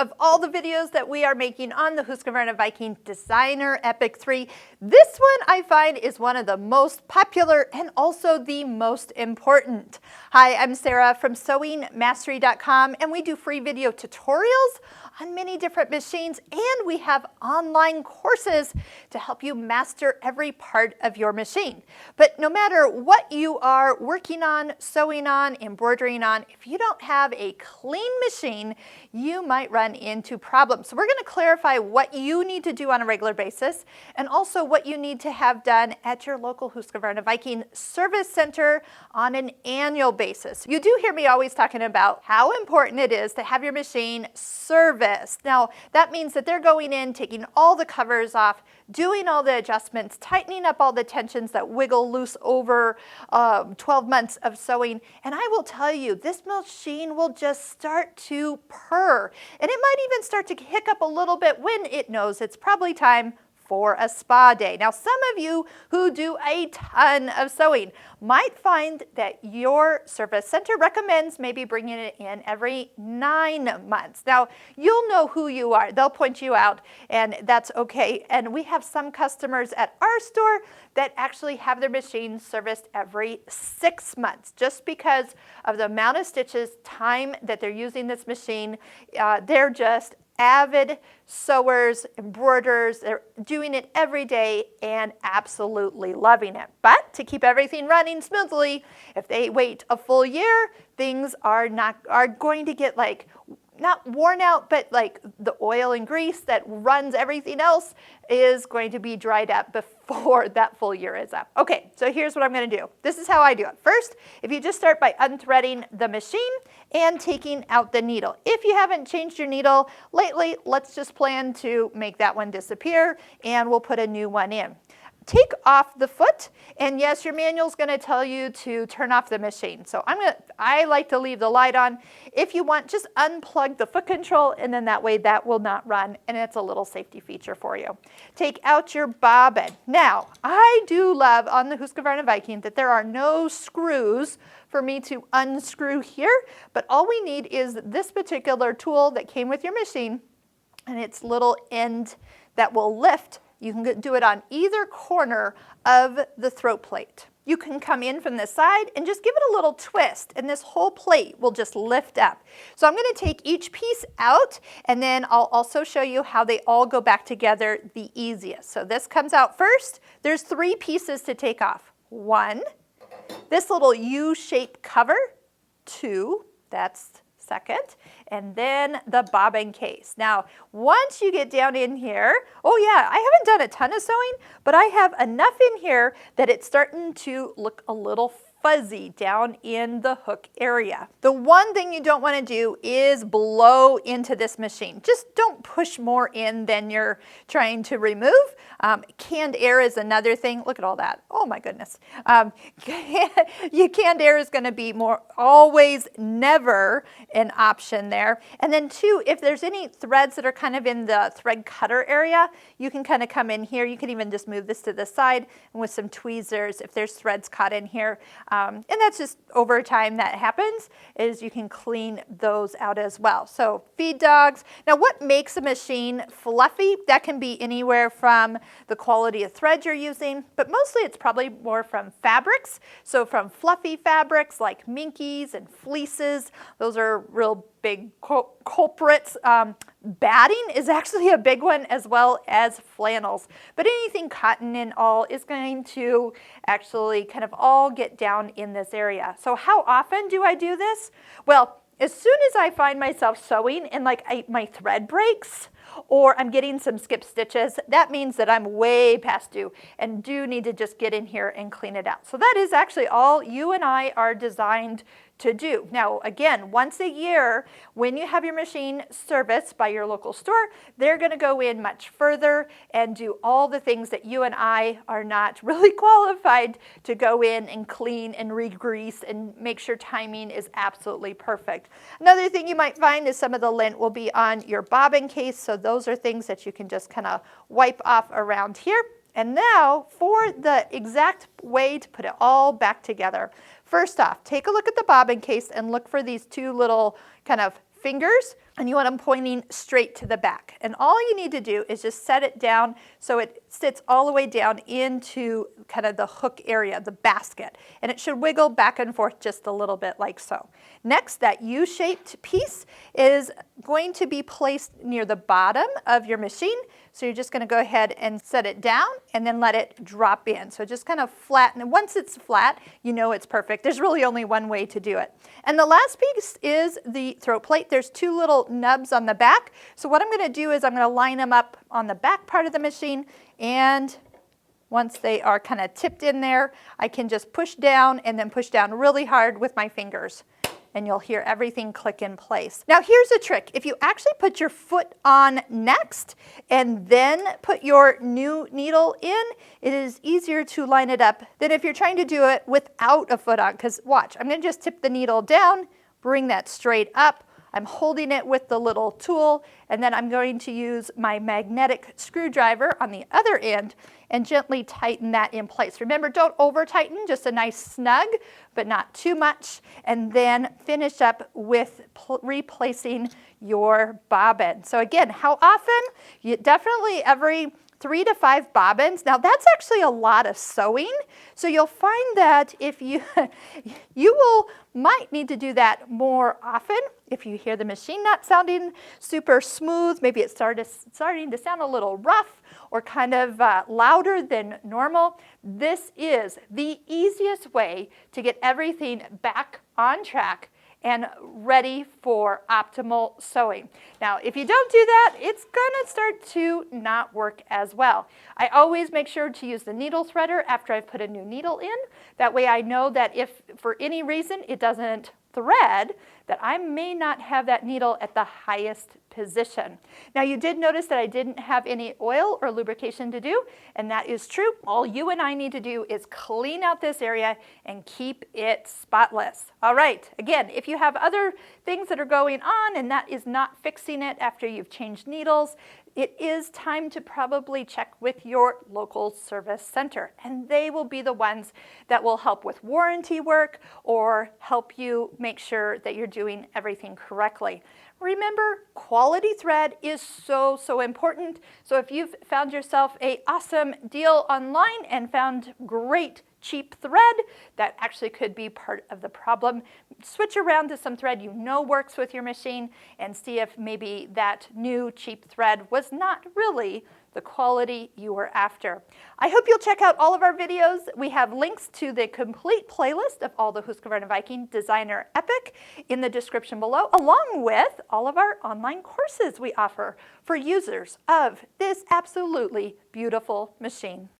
Of all the videos that we are making on the Husqvarna Viking Designer Epic 3, this one I find is one of the most popular and also the most important. Hi, I'm Sarah from sewingmastery.com, and we do free video tutorials on many different machines, and we have online courses to help you master every part of your machine. But no matter what you are working on, sewing on, embroidering on, if you don't have a clean machine, you might run into problems. So we're going to clarify what you need to do on a regular basis and also what you need to have done at your local Husqvarna Viking service center on an annual basis. You do hear me always talking about how important it is to have your machine serviced. Now, that means that they're going in, taking all the covers off, doing all the adjustments, tightening up all the tensions that wiggle loose over 12 months of sewing. And I will tell you, this machine will just start to purr. And it might even start to hiccup a little bit when it knows it's probably time for a spa day. Now, some of you who do a ton of sewing might find that your service center recommends maybe bringing it in every 9 months. Now, you'll know who you are. They'll point you out, and that's okay. And we have some customers at our store that actually have their machines serviced every 6 months, just because of the amount of stitches, time that they're using this machine. They're just avid sewers, embroiderers. They're doing it every day and absolutely loving it. But to keep everything running smoothly, if they wait a full year, things are going to get not worn out, but like the oil and grease that runs everything else is going to be dried up before that full year is up. Okay, so here's what I'm going to do. This is how I do it. First, if you just start by unthreading the machine and taking out the needle. If you haven't changed your needle lately, let's just plan to make that one disappear and we'll put a new one in. Take off the foot, and yes, your manual's going to tell you to turn off the machine. So I like to leave the light on. If you want, just unplug the foot control, and then that way that will not run, and it's a little safety feature for you. Take out your bobbin. Now, I do love on the Husqvarna Viking that there are no screws for me to unscrew here, but all we need is this particular tool that came with your machine, and its little end that will lift. You can do it on either corner of the throat plate. You can come in from the side and just give it a little twist, and this whole plate will just lift up. So I'm going to take each piece out, and then I'll also show you how they all go back together the easiest. So this comes out first. There's 3 pieces to take off. 1, this little U-shaped cover. 2, that's second, and then the bobbin case. Now, once you get down in here, oh yeah, I haven't done a ton of sewing, but I have enough in here that it's starting to look a little fuzzy down in the hook area. The one thing you don't want to do is blow into this machine. Just don't push more in than you're trying to remove. Canned air is another thing. Look at all that. Oh my goodness. Canned air is going to be always never an option there. And then 2, if there's any threads that are kind of in the thread cutter area, you can kind of come in here. You can even just move this to the side, and with some tweezers, if there's threads caught in here, and that's just over time that happens, is you can clean those out as well. So feed dogs. Now, what makes a machine fluffy? That can be anywhere from the quality of thread you're using, but mostly it's probably more from fabrics. So from fluffy fabrics like minkies and fleeces, those are real big culprits. Batting is actually a big one, as well as flannels. But anything cotton and all is going to actually kind of all get down in this area. So how often do I do this? Well, as soon as I find myself sewing and my thread breaks, or I'm getting some skip stitches, that means that I'm way past due and do need to just get in here and clean it out. So that is actually all you and I are designed to do. Now, again, once a year, when you have your machine serviced by your local store, they're going to go in much further and do all the things that you and I are not really qualified to go in and clean and re-grease and make sure timing is absolutely perfect. Another thing you might find is some of the lint will be on your bobbin case, so those are things that you can just kind of wipe off around here. And now for the exact way to put it all back together. First off, take a look at the bobbin case and look for these 2 little kind of fingers. and you want them pointing straight to the back. And all you need to do is just set it down so it sits all the way down into kind of the hook area, the basket. And it should wiggle back and forth just a little bit like so. Next, that U-shaped piece is going to be placed near the bottom of your machine. So you're just going to go ahead and set it down and then let it drop in. So just kind of flatten. And once it's flat, you know it's perfect. There's really only one way to do it. And the last piece is the throat plate. There's two little nubs on the back. So what I'm going to do is I'm going to line them up on the back part of the machine, and once they are kind of tipped in there, I can just push down and then push down really hard with my fingers, and you'll hear everything click in place. Now here's a trick. If you actually put your foot on next and then put your new needle in, it is easier to line it up than if you're trying to do it without a foot on. Because watch, I'm going to just tip the needle down, bring that straight up. I'm holding it with the little tool, and then I'm going to use my magnetic screwdriver on the other end and gently tighten that in place. Remember, don't over tighten, just a nice snug, but not too much. And then finish up with replacing your bobbin. So again, how often? Definitely every 3 to 5 bobbins. Now that's actually a lot of sewing. So you'll find that if you might need to do that more often. If you hear the machine not sounding super smooth, maybe it's starting to sound a little rough or kind of louder than normal, this is the easiest way to get everything back on track and ready for optimal sewing. Now, if you don't do that, it's gonna start to not work as well. I always make sure to use the needle threader after I've put a new needle in. That way I know that if for any reason it doesn't thread, that I may not have that needle at the highest position. Now you did notice that I didn't have any oil or lubrication to do, and that is true. All you and I need to do is clean out this area and keep it spotless. All right, again, if you have other things that are going on and that is not fixing it after you've changed needles, it is time to probably check with your local service center, and they will be the ones that will help with warranty work or help you make sure that you're doing everything correctly. Remember, quality thread is so important. So if you've found yourself an awesome deal online and found great cheap thread, that actually could be part of the problem. Switch around to some thread you know works with your machine and see if maybe that new cheap thread was not really the quality you were after. I hope you'll check out all of our videos. We have links to the complete playlist of all the Husqvarna Viking Designer Epic in the description below, along with all of our online courses we offer for users of this absolutely beautiful machine.